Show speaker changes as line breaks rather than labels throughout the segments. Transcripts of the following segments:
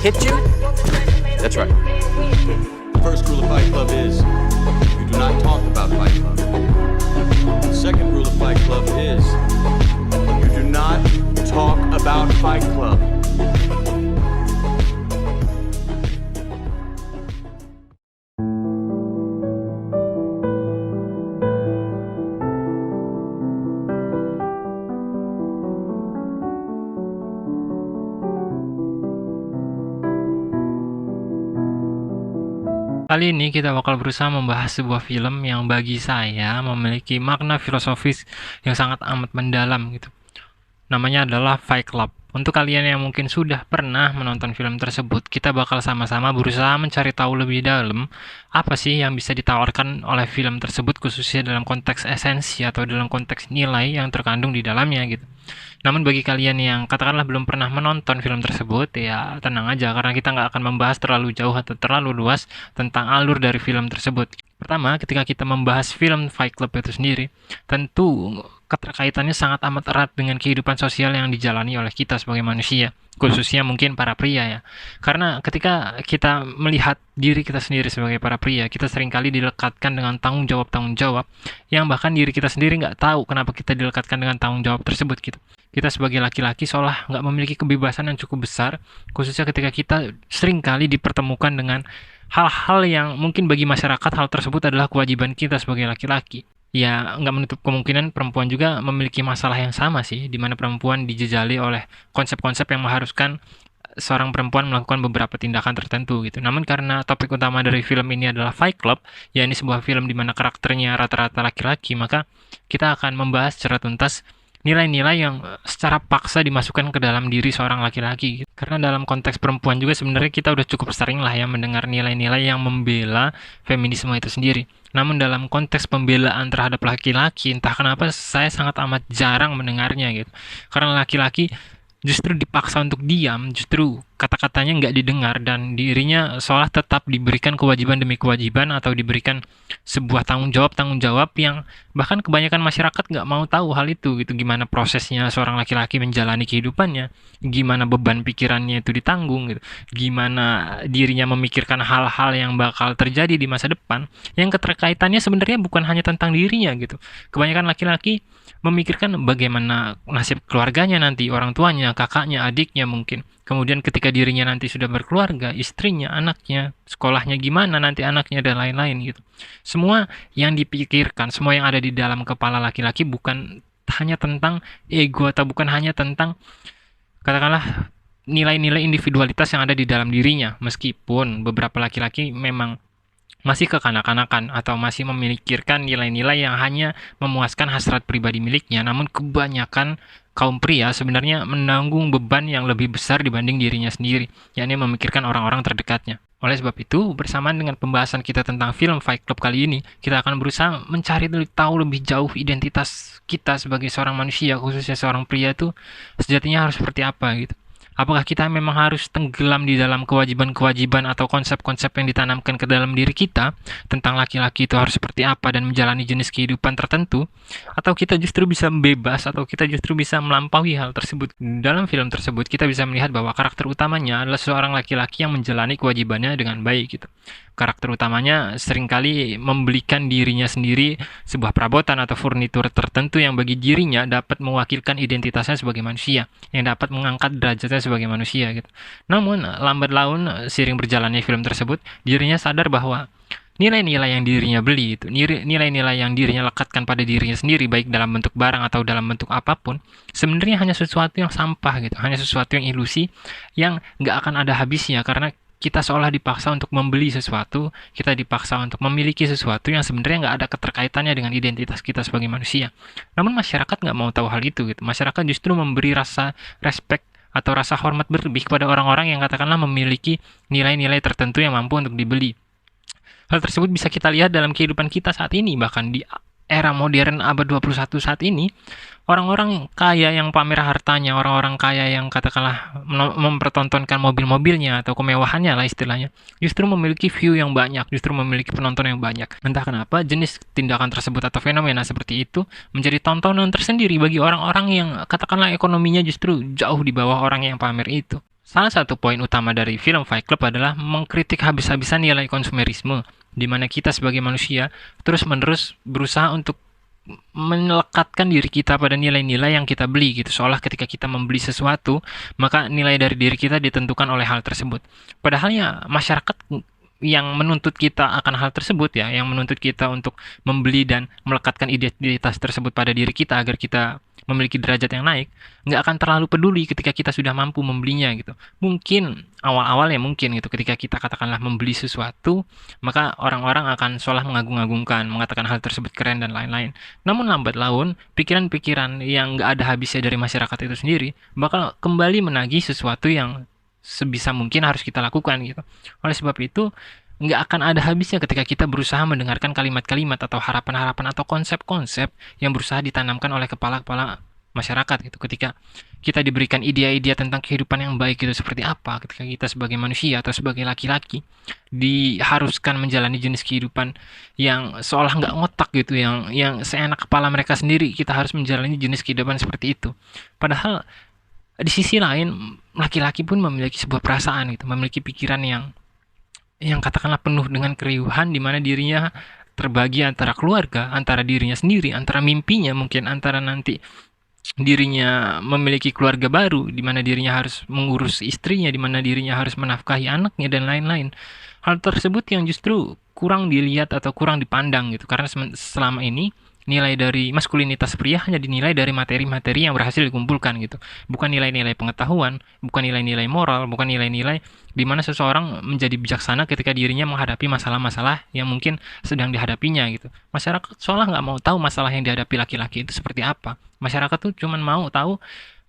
kitchen? That's right.
The first rule of Fight Club is you do not talk about Fight Club. The second rule of Fight Club is you do not talk about Fight Club.
Kali ini kita bakal berusaha membahas sebuah film yang bagi saya memiliki makna filosofis yang sangat amat mendalam gitu. Namanya adalah Fight Club. Untuk kalian yang mungkin sudah pernah menonton film tersebut, kita bakal sama-sama berusaha mencari tahu lebih dalam apa sih yang bisa ditawarkan oleh film tersebut, khususnya dalam konteks esensi atau dalam konteks nilai yang terkandung di dalamnya gitu. Namun bagi kalian yang katakanlah belum pernah menonton film tersebut, ya tenang aja karena kita nggak akan membahas terlalu jauh atau terlalu luas tentang alur dari film tersebut. Pertama, ketika kita membahas film Fight Club itu sendiri, tentu keterkaitannya sangat amat erat dengan kehidupan sosial yang dijalani oleh kita sebagai manusia, khususnya mungkin para pria ya. Karena ketika kita melihat diri kita sendiri sebagai para pria, kita seringkali dilekatkan dengan tanggung jawab yang bahkan diri kita sendiri nggak tahu kenapa kita dilekatkan dengan tanggung jawab tersebut gitu. Kita sebagai laki-laki seolah nggak memiliki kebebasan yang cukup besar, khususnya ketika kita seringkali dipertemukan dengan hal-hal yang mungkin bagi masyarakat hal tersebut adalah kewajiban kita sebagai laki-laki. Ya, nggak menutup kemungkinan perempuan juga memiliki masalah yang sama sih, di mana perempuan dijejali oleh konsep-konsep yang mengharuskan seorang perempuan melakukan beberapa tindakan tertentu gitu. Namun karena topik utama dari film ini adalah Fight Club, ya ini sebuah film di mana karakternya rata-rata laki-laki, maka kita akan membahas secara tuntas nilai-nilai yang secara paksa dimasukkan ke dalam diri seorang laki-laki gitu. Karena dalam konteks perempuan juga sebenarnya kita udah cukup sering lah ya mendengar nilai-nilai yang membela feminisme itu sendiri. Namun dalam konteks pembelaan terhadap laki-laki, entah kenapa saya sangat amat jarang mendengarnya gitu. Karena laki-laki justru dipaksa untuk diam, justru kata-katanya nggak didengar dan dirinya seolah tetap diberikan kewajiban demi kewajiban atau diberikan sebuah tanggung jawab yang bahkan kebanyakan masyarakat nggak mau tahu hal itu gitu, gimana prosesnya seorang laki-laki menjalani kehidupannya, gimana beban pikirannya itu ditanggung gitu, gimana dirinya memikirkan hal-hal yang bakal terjadi di masa depan yang keterkaitannya sebenarnya bukan hanya tentang dirinya gitu. Kebanyakan laki-laki memikirkan bagaimana nasib keluarganya nanti, orang tuanya, kakaknya, adiknya mungkin. Kemudian ketika dirinya nanti sudah berkeluarga, istrinya, anaknya, sekolahnya gimana nanti anaknya dan lain-lain gitu. Semua yang dipikirkan, semua yang ada di dalam kepala laki-laki bukan hanya tentang ego atau bukan hanya tentang katakanlah nilai-nilai individualitas yang ada di dalam dirinya. Meskipun beberapa laki-laki memang masih kekanak-kanakan atau masih memikirkan nilai-nilai yang hanya memuaskan hasrat pribadi miliknya, namun kebanyakan kaum pria sebenarnya menanggung beban yang lebih besar dibanding dirinya sendiri, yakni memikirkan orang-orang terdekatnya. Oleh sebab itu, bersamaan dengan pembahasan kita tentang film Fight Club kali ini, kita akan berusaha mencari tahu lebih jauh identitas kita sebagai seorang manusia, khususnya seorang pria itu sejatinya harus seperti apa gitu. Apakah kita memang harus tenggelam di dalam kewajiban-kewajiban atau konsep-konsep yang ditanamkan ke dalam diri kita tentang laki-laki itu harus seperti apa dan menjalani jenis kehidupan tertentu? Atau kita justru bisa bebas atau kita justru bisa melampaui hal tersebut? Dalam film tersebut kita bisa melihat bahwa karakter utamanya adalah seorang laki-laki yang menjalani kewajibannya dengan baik gitu. Karakter utamanya seringkali membelikan dirinya sendiri sebuah perabotan atau furnitur tertentu yang bagi dirinya dapat mewakilkan identitasnya sebagai manusia, yang dapat mengangkat derajatnya sebagai manusia gitu. Namun lambat laun seiring berjalannya film tersebut, dirinya sadar bahwa nilai-nilai yang dirinya beli itu, nilai-nilai yang dirinya lekatkan pada dirinya sendiri, baik dalam bentuk barang atau dalam bentuk apapun, sebenarnya hanya sesuatu yang sampah gitu, hanya sesuatu yang ilusi yang nggak akan ada habisnya karena kita seolah dipaksa untuk membeli sesuatu, kita dipaksa untuk memiliki sesuatu yang sebenarnya nggak ada keterkaitannya dengan identitas kita sebagai manusia. Namun masyarakat nggak mau tahu hal itu gitu. Masyarakat justru memberi rasa respect atau rasa hormat berlebih kepada orang-orang yang katakanlah memiliki nilai-nilai tertentu yang mampu untuk dibeli. Hal tersebut bisa kita lihat dalam kehidupan kita saat ini, bahkan di era modern abad 21 saat ini, orang-orang kaya yang pamer hartanya, orang-orang kaya yang katakanlah mempertontonkan mobil-mobilnya atau kemewahannya lah istilahnya, justru memiliki view yang banyak, justru memiliki penonton yang banyak. Entah kenapa jenis tindakan tersebut atau fenomena seperti itu menjadi tontonan tersendiri bagi orang-orang yang katakanlah ekonominya justru jauh di bawah orang yang pamer itu. Salah satu poin utama dari film Fight Club adalah mengkritik habis-habisan nilai konsumerisme, di mana kita sebagai manusia terus-menerus berusaha untuk melekatkan diri kita pada nilai-nilai yang kita beli gitu. Seolah ketika kita membeli sesuatu, maka nilai dari diri kita ditentukan oleh hal tersebut. Padahal ya masyarakat yang menuntut kita akan hal tersebut ya, yang menuntut kita untuk membeli dan melekatkan identitas tersebut pada diri kita agar kita memiliki derajat yang naik, nggak akan terlalu peduli ketika kita sudah mampu membelinya gitu. Mungkin awal-awal ya mungkin gitu, ketika kita katakanlah membeli sesuatu, maka orang-orang akan seolah mengagung-agungkan, mengatakan hal tersebut keren dan lain-lain. Namun lambat laun, pikiran-pikiran yang nggak ada habisnya dari masyarakat itu sendiri bakal kembali menagih sesuatu yang sebisa mungkin harus kita lakukan gitu. Oleh sebab itu, nggak akan ada habisnya ketika kita berusaha mendengarkan kalimat-kalimat atau harapan-harapan atau konsep-konsep yang berusaha ditanamkan oleh kepala-kepala masyarakat gitu. Ketika kita diberikan ide-ide tentang kehidupan yang baik itu seperti apa, ketika kita sebagai manusia atau sebagai laki-laki diharuskan menjalani jenis kehidupan yang seolah nggak ngotak gitu, yang seenak kepala mereka sendiri, kita harus menjalani jenis kehidupan seperti itu. Padahal di sisi lain, laki-laki pun memiliki sebuah perasaan gitu, memiliki pikiran yang katakanlah penuh dengan keriuhan, di mana dirinya terbagi antara keluarga, antara dirinya sendiri, antara mimpinya mungkin, antara nanti dirinya memiliki keluarga baru, di mana dirinya harus mengurus istrinya, di mana dirinya harus menafkahi anaknya dan lain-lain. Hal tersebut yang justru kurang dilihat atau kurang dipandang gitu, karena selama ini nilai dari maskulinitas pria hanya dinilai dari materi-materi yang berhasil dikumpulkan gitu. Bukan nilai-nilai pengetahuan, bukan nilai-nilai moral, bukan nilai-nilai di mana seseorang menjadi bijaksana ketika dirinya menghadapi masalah-masalah yang mungkin sedang dihadapinya gitu. Masyarakat seolah nggak mau tahu masalah yang dihadapi laki-laki itu seperti apa. Masyarakat tuh cuma mau tahu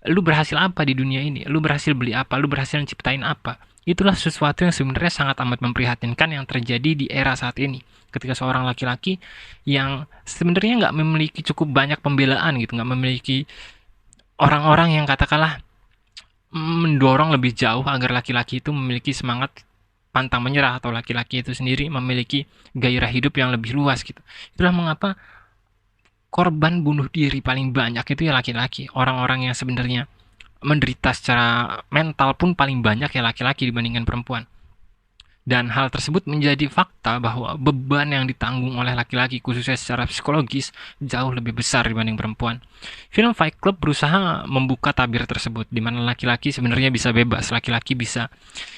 lu berhasil apa di dunia ini, lu berhasil beli apa, lu berhasil menciptain apa. Itulah sesuatu yang sebenarnya sangat amat memprihatinkan yang terjadi di era saat ini. Ketika seorang laki-laki yang sebenarnya nggak memiliki cukup banyak pembelaan gitu, nggak memiliki orang-orang yang katakanlah mendorong lebih jauh agar laki-laki itu memiliki semangat pantang menyerah, atau laki-laki itu sendiri memiliki gairah hidup yang lebih luas gitu. Itulah mengapa korban bunuh diri paling banyak itu ya laki-laki. Orang-orang yang sebenarnya menderita secara mental pun paling banyak ya laki-laki dibandingkan perempuan. Dan hal tersebut menjadi fakta bahwa beban yang ditanggung oleh laki-laki khususnya secara psikologis jauh lebih besar dibanding perempuan. Film Fight Club berusaha membuka tabir tersebut, di mana laki-laki sebenarnya bisa bebas, laki-laki bisa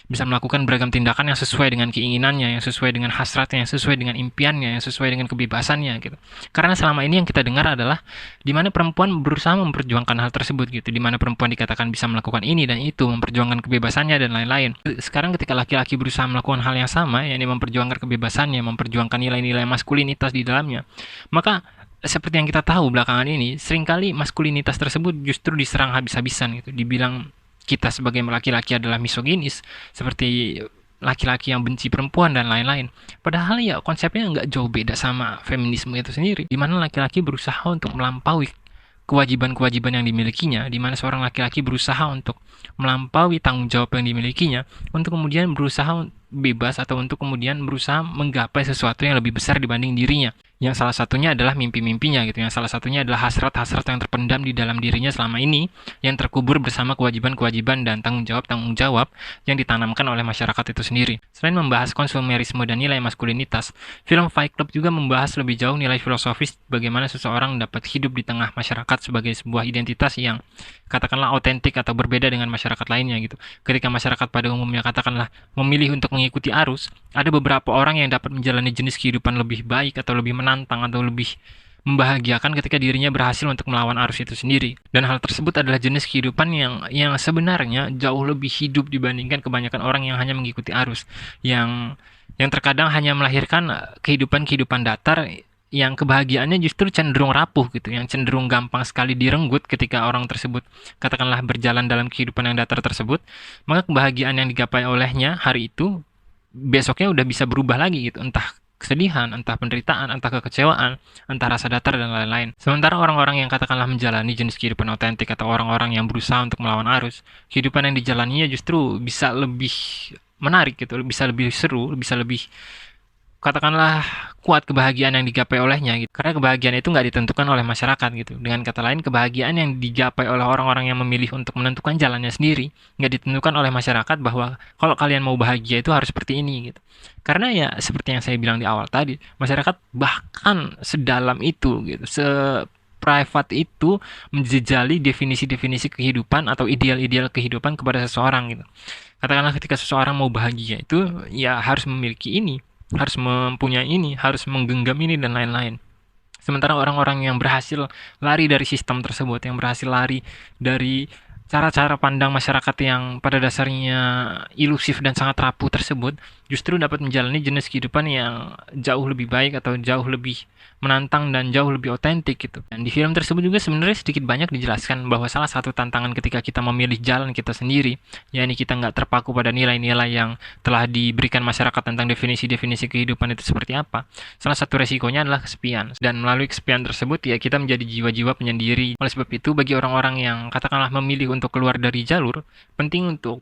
melakukan beragam tindakan yang sesuai dengan keinginannya, yang sesuai dengan hasratnya, yang sesuai dengan impiannya, yang sesuai dengan kebebasannya gitu. Karena selama ini yang kita dengar adalah di mana perempuan berusaha memperjuangkan hal tersebut gitu, di mana perempuan dikatakan bisa melakukan ini dan itu, memperjuangkan kebebasannya dan lain-lain. Sekarang ketika laki-laki berusaha melakukan hal yang sama, yakni memperjuangkan kebebasannya, memperjuangkan nilai-nilai maskulinitas di dalamnya, maka seperti yang kita tahu belakangan ini, seringkali maskulinitas tersebut justru diserang habis-habisan gitu. Dibilang kita sebagai laki-laki adalah misoginis, seperti laki-laki yang benci perempuan dan lain-lain. Padahal ya konsepnya nggak jauh beda sama feminisme itu sendiri, di mana laki-laki berusaha untuk melampaui kewajiban-kewajiban yang dimilikinya, di mana seorang laki-laki berusaha untuk melampaui tanggung jawab yang dimilikinya, untuk kemudian berusaha bebas atau untuk kemudian berusaha menggapai sesuatu yang lebih besar dibanding dirinya. Yang salah satunya adalah mimpi-mimpinya gitu. Yang salah satunya adalah hasrat-hasrat yang terpendam di dalam dirinya selama ini, yang terkubur bersama kewajiban-kewajiban dan tanggung jawab yang ditanamkan oleh masyarakat itu sendiri. Selain membahas konsumerisme dan nilai maskulinitas, film Fight Club juga membahas lebih jauh nilai filosofis bagaimana seseorang dapat hidup di tengah masyarakat sebagai sebuah identitas yang katakanlah autentik atau berbeda dengan masyarakat lainnya gitu. Ketika masyarakat pada umumnya katakanlah memilih untuk mengikuti arus, ada beberapa orang yang dapat menjalani jenis kehidupan lebih baik atau lebih menantang atau lebih membahagiakan ketika dirinya berhasil untuk melawan arus itu sendiri. Dan hal tersebut adalah jenis kehidupan yang sebenarnya jauh lebih hidup dibandingkan kebanyakan orang yang hanya mengikuti arus, yang terkadang hanya melahirkan kehidupan datar yang kebahagiaannya justru cenderung rapuh gitu, yang cenderung gampang sekali direnggut ketika orang tersebut katakanlah berjalan dalam kehidupan yang datar tersebut, maka kebahagiaan yang digapai olehnya hari itu besoknya udah bisa berubah lagi gitu, entah kesedihan, entah penderitaan, entah kekecewaan, entah rasa datar dan lain-lain. Sementara orang-orang yang katakanlah menjalani jenis kehidupan otentik atau orang-orang yang berusaha untuk melawan arus, kehidupan yang dijalaninya justru bisa lebih menarik gitu, bisa lebih seru, bisa lebih katakanlah kuat kebahagiaan yang digapai olehnya gitu. Karena kebahagiaan itu nggak ditentukan oleh masyarakat gitu. Dengan kata lain, kebahagiaan yang digapai oleh orang-orang yang memilih untuk menentukan jalannya sendiri nggak ditentukan oleh masyarakat bahwa kalau kalian mau bahagia itu harus seperti ini gitu. Karena ya seperti yang saya bilang di awal tadi, masyarakat bahkan sedalam itu gitu, private itu menjejali definisi-definisi kehidupan atau ideal-ideal kehidupan kepada seseorang gitu. Katakanlah ketika seseorang mau bahagia itu ya harus memiliki ini, harus mempunyai ini, harus menggenggam ini dan lain-lain. Sementara orang-orang yang berhasil lari dari sistem tersebut, yang berhasil lari dari cara-cara pandang masyarakat yang pada dasarnya ilusif dan sangat rapuh tersebut, justru dapat menjalani jenis kehidupan yang jauh lebih baik atau jauh lebih menantang dan jauh lebih otentik gitu. Dan di film tersebut juga sebenarnya sedikit banyak dijelaskan bahwa salah satu tantangan ketika kita memilih jalan kita sendiri, yakni kita nggak terpaku pada nilai-nilai yang telah diberikan masyarakat tentang definisi-definisi kehidupan itu seperti apa. Salah satu resikonya adalah kesepian. Dan melalui kesepian tersebut ya kita menjadi jiwa-jiwa penyendiri. Oleh sebab itu bagi orang-orang yang katakanlah memilih untuk keluar dari jalur, penting untuk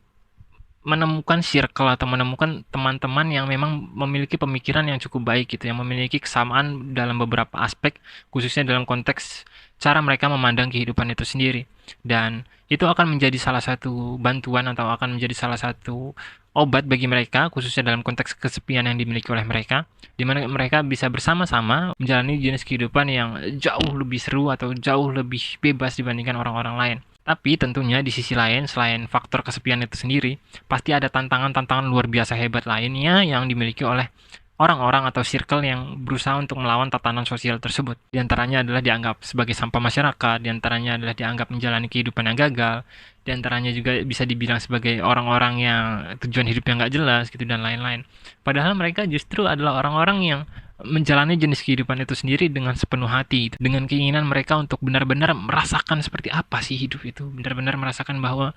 menemukan circle atau menemukan teman-teman yang memang memiliki pemikiran yang cukup baik gitu, yang memiliki kesamaan dalam beberapa aspek, khususnya dalam konteks cara mereka memandang kehidupan itu sendiri. Dan itu akan menjadi salah satu bantuan atau akan menjadi salah satu obat bagi mereka, khususnya dalam konteks kesepian yang dimiliki oleh mereka, di mana mereka bisa bersama-sama menjalani jenis kehidupan yang jauh lebih seru atau jauh lebih bebas dibandingkan orang-orang lain. Tapi tentunya di sisi lain, selain faktor kesepian itu sendiri, pasti ada tantangan-tantangan luar biasa hebat lainnya yang dimiliki oleh orang-orang atau circle yang berusaha untuk melawan tatanan sosial tersebut. Di antaranya adalah dianggap sebagai sampah masyarakat, di antaranya adalah dianggap menjalani kehidupan yang gagal, di antaranya juga bisa dibilang sebagai orang-orang yang tujuan hidup yang nggak jelas gitu dan lain-lain. Padahal mereka justru adalah orang-orang yang menjalani jenis kehidupan itu sendiri dengan sepenuh hati, dengan keinginan mereka untuk benar-benar merasakan seperti apa sih hidup itu, benar-benar merasakan bahwa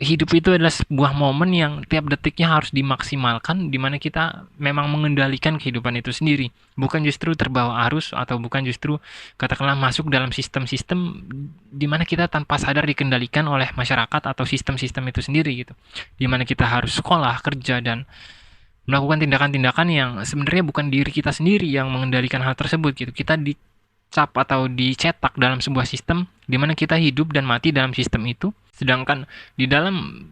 hidup itu adalah sebuah momen yang tiap detiknya harus dimaksimalkan, di mana kita memang mengendalikan kehidupan itu sendiri, bukan justru terbawa arus atau bukan justru katakanlah masuk dalam sistem-sistem di mana kita tanpa sadar dikendalikan oleh masyarakat atau sistem-sistem itu sendiri gitu, di mana kita harus sekolah, kerja dan melakukan tindakan-tindakan yang sebenarnya bukan diri kita sendiri yang mengendalikan hal tersebut gitu. Kita dicap atau dicetak dalam sebuah sistem di mana kita hidup dan mati dalam sistem itu, sedangkan di dalam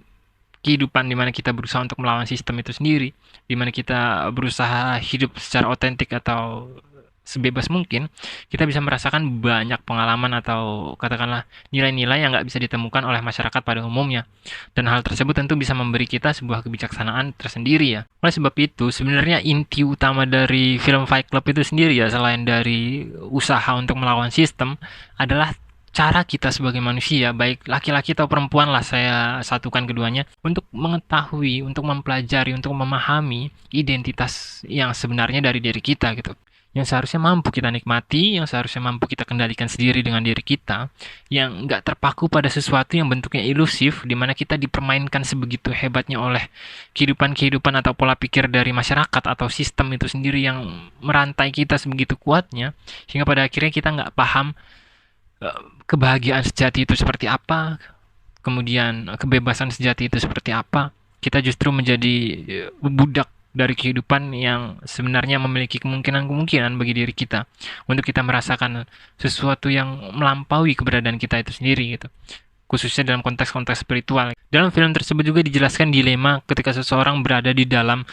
kehidupan di mana kita berusaha untuk melawan sistem itu sendiri, di mana kita berusaha hidup secara otentik atau sebebas mungkin, kita bisa merasakan banyak pengalaman atau katakanlah nilai-nilai yang nggak bisa ditemukan oleh masyarakat pada umumnya. Dan hal tersebut tentu bisa memberi kita sebuah kebijaksanaan tersendiri ya. Oleh sebab itu, sebenarnya inti utama dari film Fight Club itu sendiri ya, selain dari usaha untuk melawan sistem, adalah cara kita sebagai manusia, baik laki-laki atau perempuan lah, saya satukan keduanya, untuk mengetahui, untuk mempelajari, untuk memahami identitas yang sebenarnya dari diri kita gitu. Yang seharusnya mampu kita nikmati, yang seharusnya mampu kita kendalikan sendiri dengan diri kita, yang nggak terpaku pada sesuatu yang bentuknya ilusif, di mana kita dipermainkan sebegitu hebatnya oleh kehidupan-kehidupan atau pola pikir dari masyarakat atau sistem itu sendiri yang merantai kita sebegitu kuatnya, sehingga pada akhirnya kita nggak paham kebahagiaan sejati itu seperti apa, kemudian kebebasan sejati itu seperti apa. Kita justru menjadi budak dari kehidupan yang sebenarnya memiliki kemungkinan-kemungkinan bagi diri kita untuk kita merasakan sesuatu yang melampaui keberadaan kita itu sendiri gitu, khususnya dalam konteks-konteks spiritual. Dalam film tersebut juga dijelaskan dilema ketika seseorang berada di dalam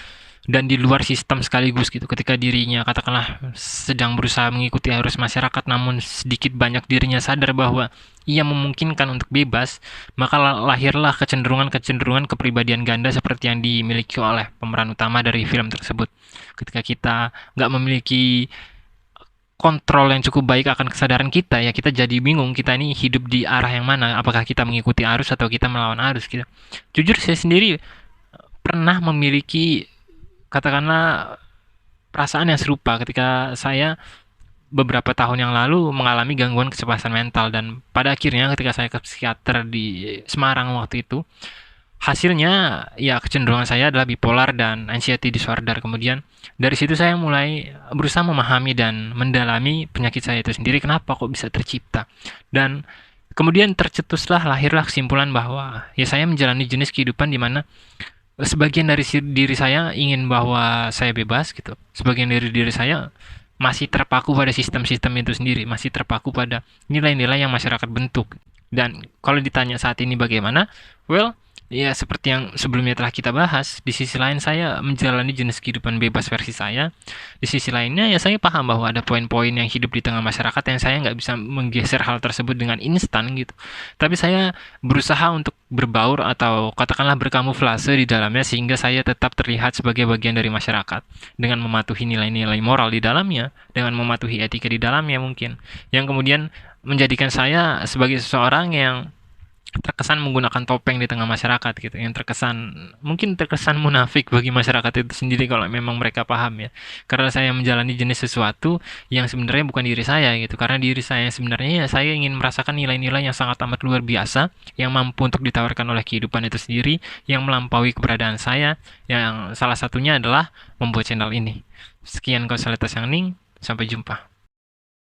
dan di luar sistem sekaligus gitu, ketika dirinya katakanlah sedang berusaha mengikuti arus masyarakat namun sedikit banyak dirinya sadar bahwa ia memungkinkan untuk bebas, maka lahirlah kecenderungan kepribadian ganda seperti yang dimiliki oleh pemeran utama dari film tersebut. Ketika kita nggak memiliki kontrol yang cukup baik akan kesadaran kita, ya kita jadi bingung kita ini hidup di arah yang mana, apakah kita mengikuti arus atau kita melawan arus gitu. Jujur saya sendiri pernah memiliki katakanlah perasaan yang serupa ketika saya beberapa tahun yang lalu mengalami gangguan kecerdasan mental, dan pada akhirnya ketika saya ke psikiater di Semarang waktu itu, hasilnya ya kecenderungan saya adalah bipolar dan anxiety disorder. Kemudian dari situ saya mulai berusaha memahami dan mendalami penyakit saya itu sendiri, kenapa kok bisa tercipta, dan kemudian lahirlah kesimpulan bahwa ya saya menjalani jenis kehidupan di mana sebagian dari diri saya ingin bahwa saya bebas gitu. Sebagian dari diri saya masih terpaku pada sistem-sistem itu sendiri, masih terpaku pada nilai-nilai yang masyarakat bentuk. Dan kalau ditanya saat ini bagaimana, well, ya seperti yang sebelumnya telah kita bahas, di sisi lain saya menjalani jenis kehidupan bebas versi saya. Di sisi lainnya ya saya paham bahwa ada poin-poin yang hidup di tengah masyarakat yang saya nggak bisa menggeser hal tersebut dengan instan gitu. Tapi saya berusaha untuk berbaur atau katakanlah berkamuflase di dalamnya sehingga saya tetap terlihat sebagai bagian dari masyarakat dengan mematuhi nilai-nilai moral di dalamnya, dengan mematuhi etika di dalamnya mungkin. Yang kemudian menjadikan saya sebagai seseorang yang terkesan menggunakan topeng di tengah masyarakat gitu, yang mungkin terkesan munafik bagi masyarakat itu sendiri kalau memang mereka paham ya, karena saya menjalani jenis sesuatu yang sebenarnya bukan diri saya gitu, karena diri saya sebenarnya ya saya ingin merasakan nilai-nilai yang sangat amat luar biasa yang mampu untuk ditawarkan oleh kehidupan itu sendiri, yang melampaui keberadaan saya, yang salah satunya adalah membuat channel ini. Sekian kausalitas yang Ning, sampai jumpa.